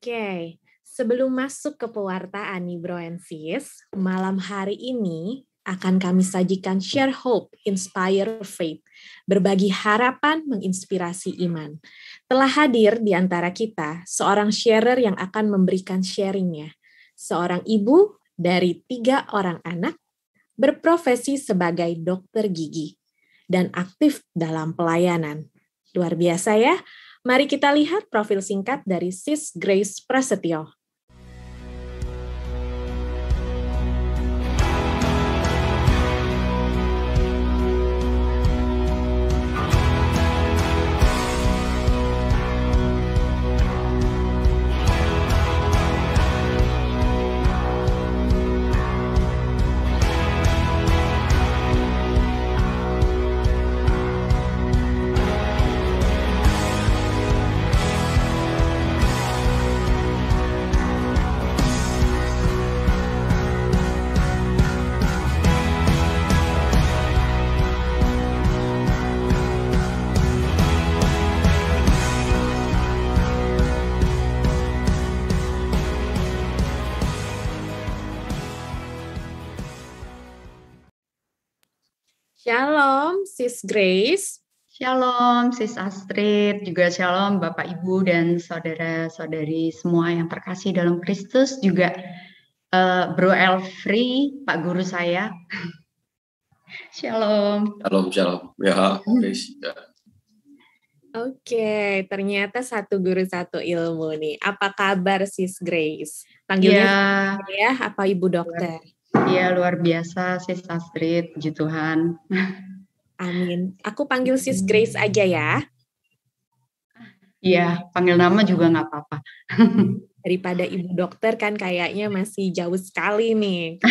Oke, sebelum masuk ke pewartaan nih Bro and Sis, malam hari ini akan kami sajikan Share Hope, Inspire Faith, berbagi harapan, menginspirasi iman. Telah hadir di antara kita seorang sharer yang akan memberikan sharingnya. Seorang ibu dari 3 orang anak, berprofesi sebagai dokter gigi, dan aktif dalam pelayanan. Luar biasa ya. Mari kita lihat profil singkat dari Sis Grace Prasetyo. Shalom, Sis Grace. Shalom, Sis Astrid. Juga shalom Bapak, Ibu, dan saudara-saudari semua yang terkasih dalam Kristus. Juga Bro Elfri, Pak Guru saya. Shalom. Shalom. Ya, Grace. Oke, ternyata satu guru satu ilmu nih. Apa kabar Sis Grace? Panggilnya ya, apa Ibu Dokter? Iya, luar biasa Sis Astrid, puji Tuhan. Amin. Aku panggil Sis Grace aja ya. Iya, panggil nama juga nggak apa-apa. Daripada Ibu Dokter kan kayaknya masih jauh sekali nih.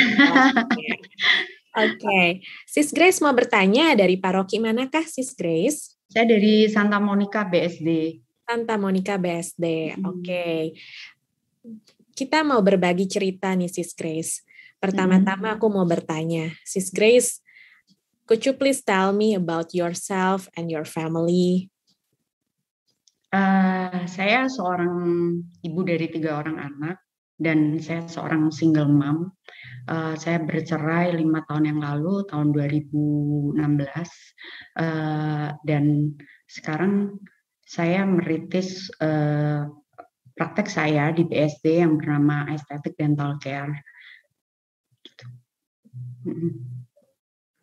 Oke. Sis Grace mau bertanya, dari paroki manakah Sis Grace? Saya dari Santa Monica BSD. Santa Monica BSD, oke. Kita mau berbagi cerita nih Sis Grace. Pertama-tama aku mau bertanya, Sis Grace, could you please tell me about yourself and your family? Saya seorang ibu dari 3 orang anak, dan saya seorang single mom. Saya bercerai 5 tahun yang lalu, tahun 2016. Dan sekarang saya merintis praktek saya di BSD yang bernama Aesthetic Dental Care.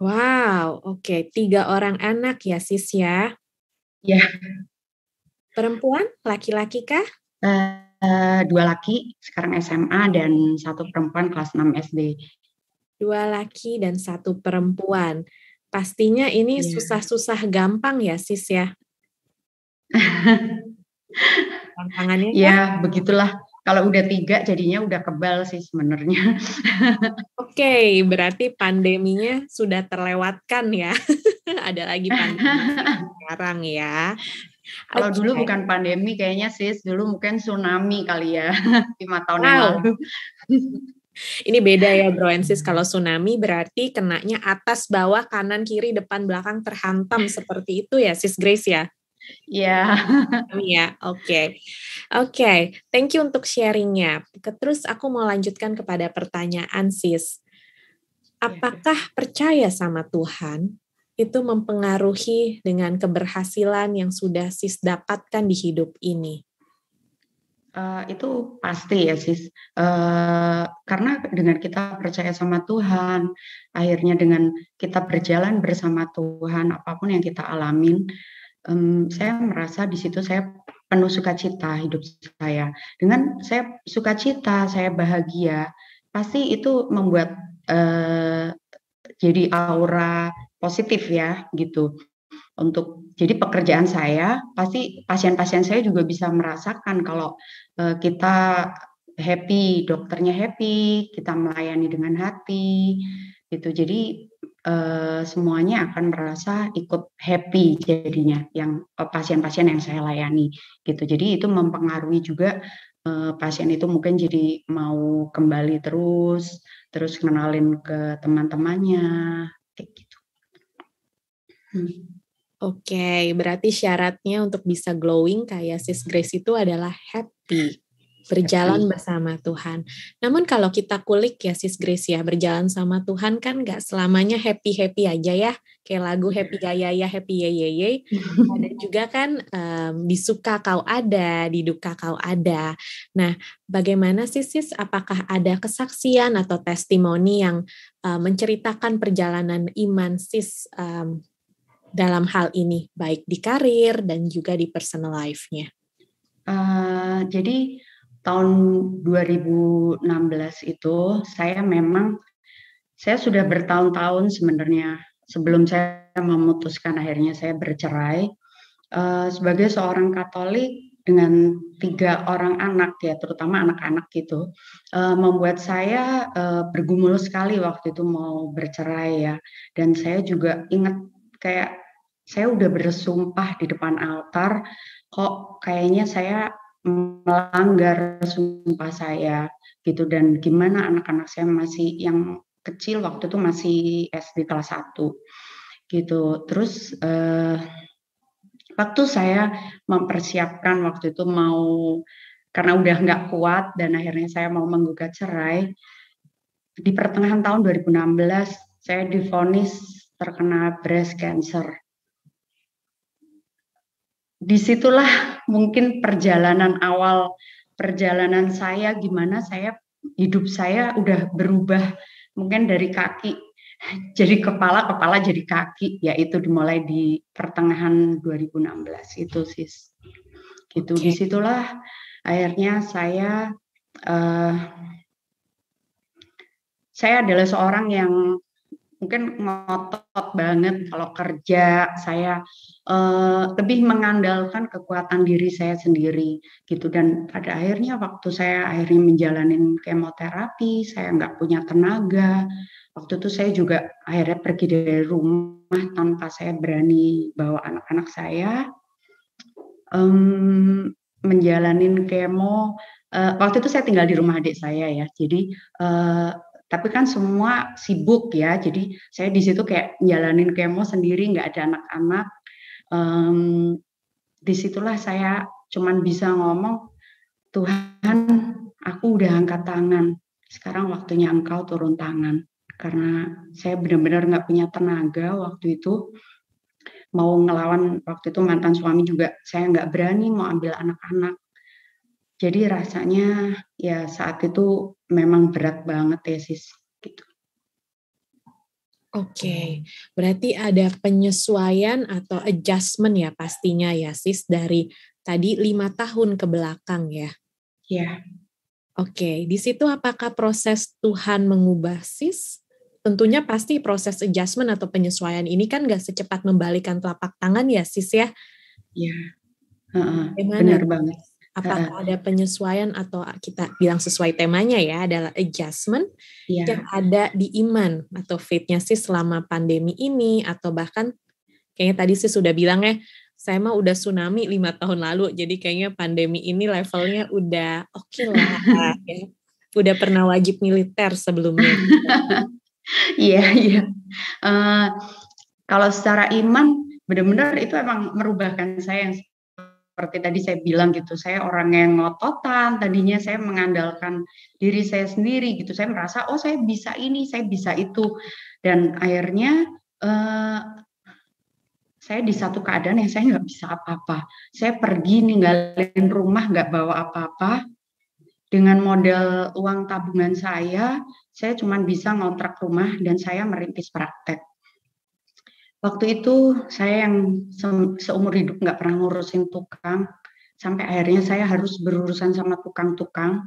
Wow, oke. 3 orang anak ya, Sis ya? Ya. Perempuan, laki-laki kah? 2 laki, sekarang SMA, dan 1 perempuan kelas 6 SD. 2 laki dan 1 perempuan. Pastinya ini susah-susah gampang ya, Sis ya? Tantangannya ya, begitulah. Kalau udah 3 jadinya udah kebal sih sebenarnya. Oke, berarti pandeminya sudah terlewatkan ya. Ada lagi pandemi sekarang ya. Kalau dulu bukan pandemi kayaknya Sis, dulu mungkin tsunami kali ya, 5 tahun yang lalu. Ini beda ya Bro and Sis, kalau tsunami berarti kenanya atas, bawah, kanan, kiri, depan, belakang terhantam seperti itu ya Sis Grace ya? Iya. Ya, oke. Thank you untuk sharingnya. Terus aku mau lanjutkan kepada pertanyaan Sis. Apakah percaya sama Tuhan itu mempengaruhi dengan keberhasilan yang sudah Sis dapatkan di hidup ini? Itu pasti ya Sis. Karena dengan kita percaya sama Tuhan, akhirnya dengan kita berjalan bersama Tuhan, apapun yang kita alamin, saya merasa di situ saya penuh sukacita hidup saya. Dengan saya sukacita, saya bahagia, pasti itu membuat jadi aura positif ya gitu. Jadi pekerjaan saya, pasti pasien-pasien saya juga bisa merasakan kalau kita happy, dokternya happy, kita melayani dengan hati, gitu. Jadi semuanya akan merasa ikut happy jadinya, yang pasien-pasien yang saya layani, gitu. Jadi itu mempengaruhi juga pasien itu mungkin jadi mau kembali terus kenalin ke teman-temannya, kayak gitu. Oke, berarti syaratnya untuk bisa glowing kayak Sis Grace itu adalah happy. berjalan bersama Tuhan. Namun kalau kita kulik ya Sis Grace ya, berjalan sama Tuhan kan gak selamanya happy-happy aja ya. Kayak lagu happy ya ya happy ye ye ye. Ada juga kan di suka kau ada, di duka kau ada. Nah, bagaimana sih Sis? Apakah ada kesaksian atau testimoni yang menceritakan perjalanan iman Sis dalam hal ini, baik di karir dan juga di personal life-nya? Jadi tahun 2016 itu saya sudah bertahun-tahun sebenarnya sebelum saya memutuskan akhirnya saya bercerai sebagai seorang Katolik dengan 3 orang anak ya, terutama anak-anak gitu, membuat saya bergumul sekali waktu itu mau bercerai ya. Dan saya juga ingat kayak saya udah bersumpah di depan altar, kok kayaknya saya melanggar sumpah saya gitu, dan gimana anak-anak saya masih yang kecil waktu itu masih SD kelas 1 gitu. Terus waktu saya mempersiapkan waktu itu karena udah nggak kuat dan akhirnya saya mau menggugat cerai, di pertengahan tahun 2016 saya divonis terkena breast cancer. Disitulah mungkin perjalanan saya, gimana hidup saya udah berubah mungkin dari kaki jadi kepala jadi kaki, yaitu dimulai di pertengahan 2016 itu Sis. Gitu. Okay. Disitulah akhirnya saya adalah seorang yang mungkin ngotot banget kalau kerja, saya lebih mengandalkan kekuatan diri saya sendiri gitu, dan pada akhirnya waktu saya menjalani kemoterapi, saya nggak punya tenaga. Waktu itu saya juga akhirnya pergi dari rumah tanpa saya berani bawa anak-anak saya, menjalanin kemo. Waktu itu saya tinggal di rumah adik saya ya, jadi tapi kan semua sibuk ya, jadi saya di situ kayak jalanin kemo sendiri, nggak ada anak-anak. Disitulah saya cuman bisa ngomong, Tuhan, aku udah angkat tangan, sekarang waktunya Engkau turun tangan. Karena saya benar-benar nggak punya tenaga waktu itu, mau ngelawan waktu itu mantan suami juga, saya nggak berani mau ambil anak-anak. Jadi rasanya ya saat itu memang berat banget ya Sis. Gitu. Oke, berarti ada penyesuaian atau adjustment ya pastinya ya Sis dari tadi 5 tahun ke belakang ya. Iya. Oke, di situ apakah proses Tuhan mengubah Sis? Tentunya pasti proses adjustment atau penyesuaian ini kan nggak secepat membalikan telapak tangan ya Sis ya. Iya, benar banget. Apakah ada penyesuaian atau kita bilang sesuai temanya ya adalah adjustment yang ada di iman atau faith-nya sih selama pandemi ini, atau bahkan kayaknya tadi sih sudah bilang ya, saya mah udah tsunami 5 tahun lalu, jadi kayaknya pandemi ini levelnya udah oke lah ya. Udah pernah wajib militer sebelumnya. Iya. Kalau secara iman benar-benar itu emang merubahkan saya, yang seperti tadi saya bilang gitu, saya orang yang ngototan, tadinya saya mengandalkan diri saya sendiri gitu, saya merasa oh saya bisa ini, saya bisa itu, dan akhirnya saya di satu keadaan yang saya nggak bisa apa-apa. Saya pergi ninggalin rumah nggak bawa apa-apa, dengan modal uang tabungan saya cuma bisa ngontrak rumah dan saya merintis praktek. Waktu itu saya yang seumur hidup nggak pernah ngurusin tukang, sampai akhirnya saya harus berurusan sama tukang-tukang.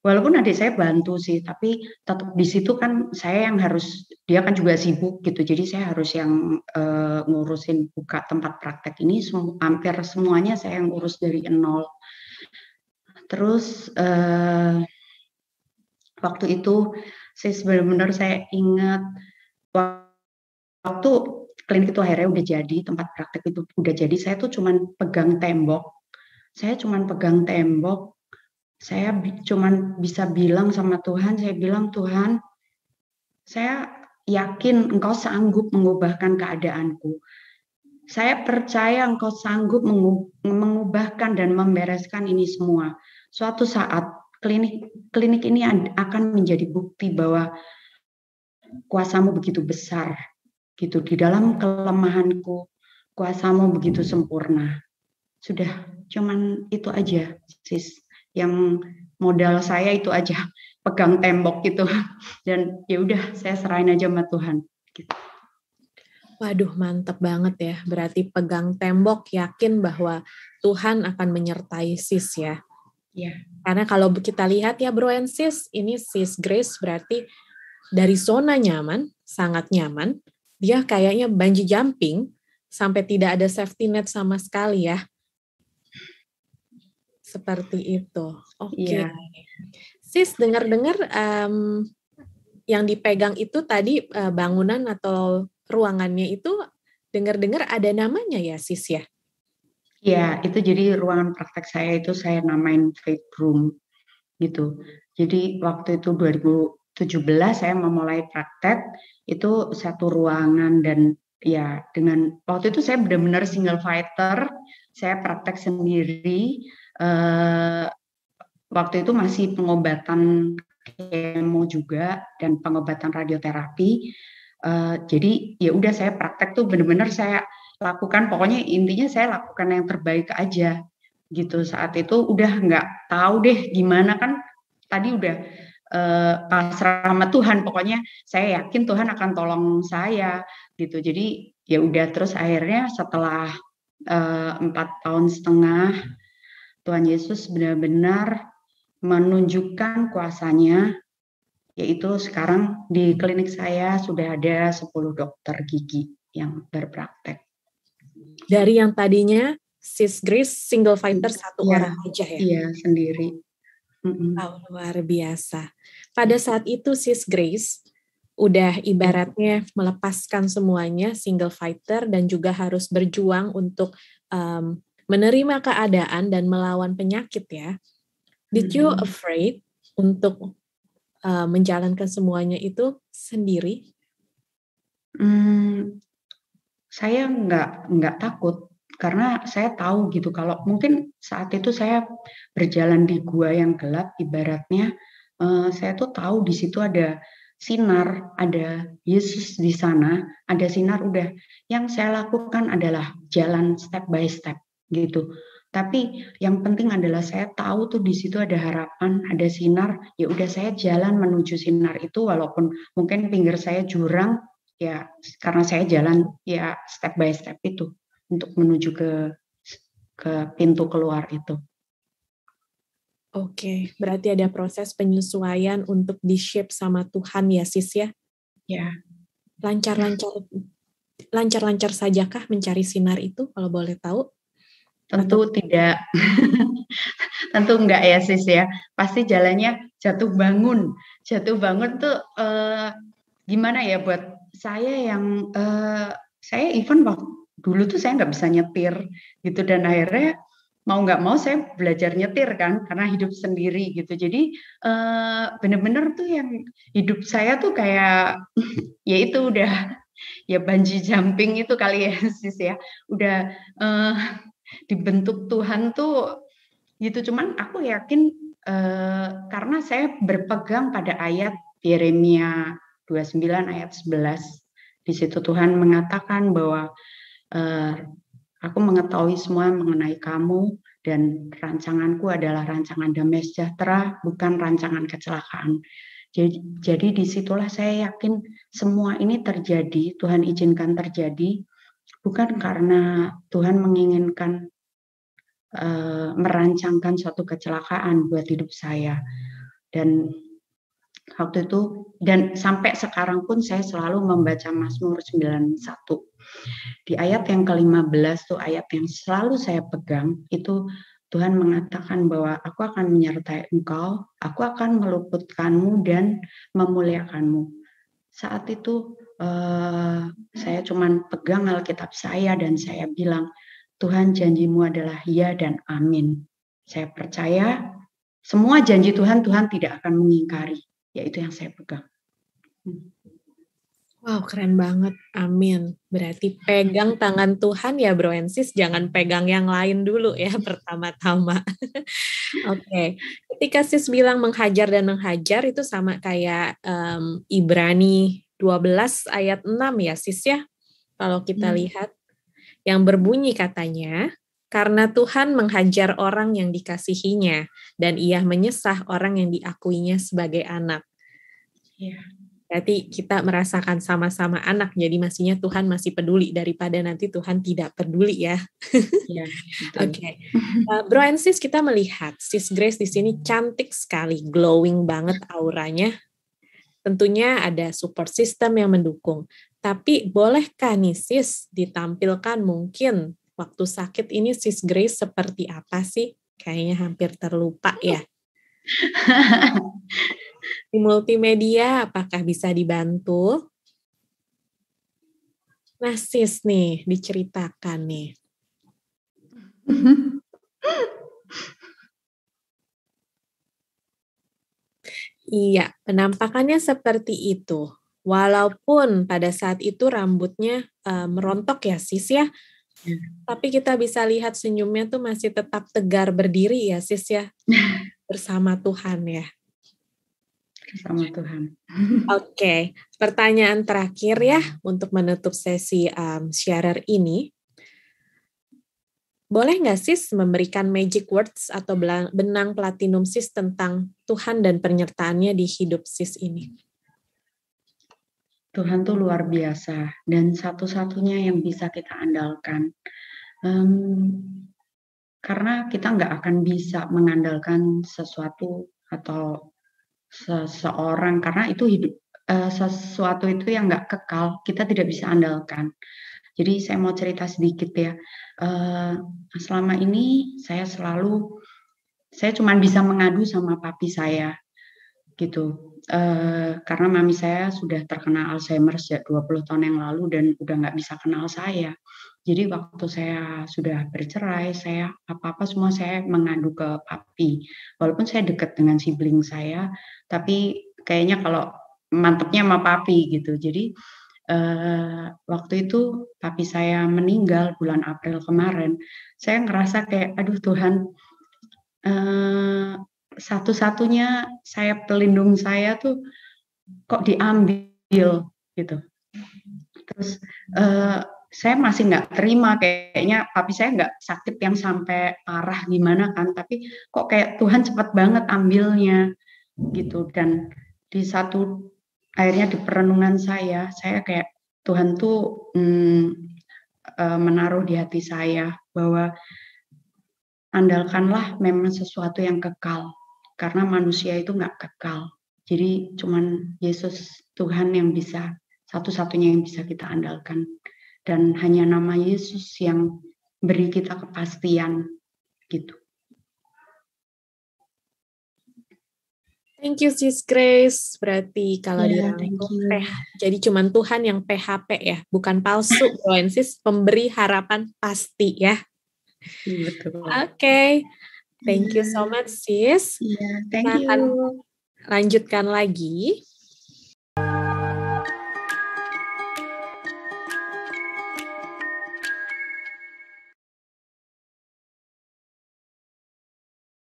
Walaupun adik saya bantu sih, tapi tetap di situ kan saya yang harus, dia kan juga sibuk gitu, jadi saya harus yang ngurusin buka tempat praktek ini, hampir semuanya saya yang urus dari nol. Terus waktu itu saya benar-benar saya ingat waktu klinik itu akhirnya udah jadi, tempat praktek itu udah jadi, saya tuh cuman pegang tembok. Saya cuman bisa bilang sama Tuhan, saya bilang, Tuhan, saya yakin Engkau sanggup mengubahkan keadaanku. Saya percaya Engkau sanggup mengubahkan dan membereskan ini semua. suatu saat klinik ini akan menjadi bukti bahwa kuasamu begitu besar gitu, di dalam kelemahanku kuasamu begitu sempurna. Sudah, cuman itu aja, sis. Yang modal saya itu aja, pegang tembok gitu. Dan ya udah, saya serahin aja sama Tuhan. Gitu. Waduh, mantep banget ya. Berarti pegang tembok, yakin bahwa Tuhan akan menyertai sis ya. Ya. Karena kalau kita lihat ya bro and sis, ini sis Grace berarti dari zona nyaman, sangat nyaman, dia kayaknya bungee jumping sampai tidak ada safety net sama sekali ya. Seperti itu. Oke. Ya. Sis, dengar-dengar yang dipegang itu tadi bangunan atau ruangannya itu dengar-dengar ada namanya ya sis ya? Ya, itu jadi ruangan praktek saya itu saya namain faith room gitu. Jadi waktu itu 2017 saya memulai praktek itu satu ruangan dan ya dengan waktu itu saya benar-benar single fighter, saya praktek sendiri. Waktu itu masih pengobatan kemo juga dan pengobatan radioterapi. Jadi ya udah saya praktek tuh benar-benar saya lakukan, pokoknya intinya saya lakukan yang terbaik aja gitu. Saat itu udah nggak tahu deh gimana, kan tadi udah pasrah sama Tuhan, pokoknya saya yakin Tuhan akan tolong saya gitu. Jadi ya udah, terus akhirnya setelah 4,5 tahun Tuhan Yesus benar-benar menunjukkan kuasanya, yaitu sekarang di klinik saya sudah ada 10 dokter gigi yang berpraktek. Dari yang tadinya sis Grace single fighter satu orang aja ya? Iya, sendiri. Oh, luar biasa. Pada saat itu sis Grace udah ibaratnya melepaskan semuanya, single fighter, dan juga harus berjuang untuk menerima keadaan dan melawan penyakit ya. Did you afraid untuk menjalankan semuanya itu sendiri? Saya nggak takut, karena saya tahu gitu kalau mungkin saat itu saya berjalan di gua yang gelap, ibaratnya saya tuh tahu di situ ada sinar, ada Yesus di sana, ada sinar. Udah, yang saya lakukan adalah jalan step by step gitu. Tapi yang penting adalah saya tahu tuh di situ ada harapan, ada sinar. Ya udah, saya jalan menuju sinar itu, walaupun mungkin pinggir saya jurang, ya karena saya jalan ya step by step itu untuk menuju ke pintu keluar itu. Oke, berarti ada proses penyesuaian untuk di-shape sama Tuhan ya sis ya? Ya. Lancar-lancar sajakah mencari sinar itu kalau boleh tahu? Tentu tidak. Tentu enggak ya sis ya. Pasti jalannya jatuh bangun. Jatuh bangun tuh gimana ya buat saya yang saya even waktu dulu tuh saya nggak bisa nyetir gitu, dan akhirnya mau nggak mau saya belajar nyetir kan karena hidup sendiri gitu. Jadi bener-bener tuh yang hidup saya tuh kayak ya itu udah ya bungee jumping itu kali ya sis ya. Udah dibentuk Tuhan tuh gitu. Cuman aku yakin karena saya berpegang pada ayat Yeremia 29 ayat 11. Di situ Tuhan mengatakan bahwa aku mengetahui semua mengenai kamu dan rancanganku adalah rancangan damai sejahtera, bukan rancangan kecelakaan. Jadi disitulah saya yakin semua ini terjadi, Tuhan izinkan terjadi, bukan karena Tuhan menginginkan merancangkan suatu kecelakaan buat hidup saya. Dan waktu itu, dan sampai sekarang pun saya selalu membaca Mazmur 91. Di ayat yang ke-15 tuh ayat yang selalu saya pegang, itu Tuhan mengatakan bahwa aku akan menyertai engkau, aku akan meluputkanmu dan memuliakanmu. Saat itu saya cuman pegang Alkitab saya dan saya bilang, Tuhan, janjimu adalah ya dan amin. Saya percaya semua janji Tuhan, Tuhan tidak akan mengingkari. Yaitu yang saya pegang. Wow, keren banget. Amin. Berarti pegang tangan Tuhan ya Bro and Sis, jangan pegang yang lain dulu ya pertama-tama. Oke, ketika Sis bilang menghajar dan menghajar itu sama kayak Ibrani 12 ayat 6 ya Sis ya. Kalau kita lihat yang berbunyi katanya, karena Tuhan menghajar orang yang dikasihinya dan ia menyesah orang yang diakuinya sebagai anak. Iya. Berarti kita merasakan sama-sama anak, jadi maksudnya Tuhan masih peduli daripada nanti Tuhan tidak peduli ya. Iya, betul. Oke. Bro and Sis, kita melihat Sis Grace di sini cantik sekali, glowing banget auranya. Tentunya ada support system yang mendukung. Tapi bolehkah nih Sis ditampilkan mungkin waktu sakit ini Sis Grace seperti apa sih? Kayaknya hampir terlupa ya. Di multimedia apakah bisa dibantu? Nah Sis nih, diceritakan nih. Iya, penampakannya seperti itu. Walaupun pada saat itu rambutnya merontok ya Sis ya, tapi kita bisa lihat senyumnya tuh masih tetap tegar berdiri ya Sis ya, bersama Tuhan ya. Bersama Tuhan. Oke, pertanyaan terakhir ya untuk menutup sesi sharer ini. Boleh nggak Sis memberikan magic words atau benang platinum Sis tentang Tuhan dan penyertaannya di hidup Sis ini? Tuhan tuh luar biasa dan satu-satunya yang bisa kita andalkan. Karena kita nggak akan bisa mengandalkan sesuatu atau seseorang karena itu hidup sesuatu itu yang nggak kekal, kita tidak bisa andalkan. Jadi saya mau cerita sedikit ya. Selama ini saya cuma bisa mengadu sama papi saya gitu. Karena mami saya sudah terkena Alzheimer sejak 20 tahun yang lalu dan udah nggak bisa kenal saya. Jadi waktu saya sudah bercerai, saya apa-apa semua saya mengadu ke papi. Walaupun saya dekat dengan sibling saya, tapi kayaknya kalau mantepnya sama papi gitu. Jadi waktu itu papi saya meninggal bulan April kemarin, saya ngerasa kayak, aduh Tuhan, satu-satunya pelindung saya tuh kok diambil gitu. Terus saya masih nggak terima, kayaknya papi saya nggak sakit yang sampai parah gimana kan, tapi kok kayak Tuhan cepat banget ambilnya gitu. Dan akhirnya di perenungan saya kayak Tuhan tuh menaruh di hati saya bahwa andalkanlah memang sesuatu yang kekal, karena manusia itu nggak kekal. Jadi cuman Yesus Tuhan yang bisa, satu-satunya yang bisa kita andalkan. Dan hanya nama Yesus yang beri kita kepastian gitu. Thank you Sis Grace. Berarti kalau dirangkum jadi cuman Tuhan yang PHP ya, bukan palsu. Sis pemberi harapan pasti ya. Betul. Oke. Thank you so much Sis. Thank you. Akan lanjutkan lagi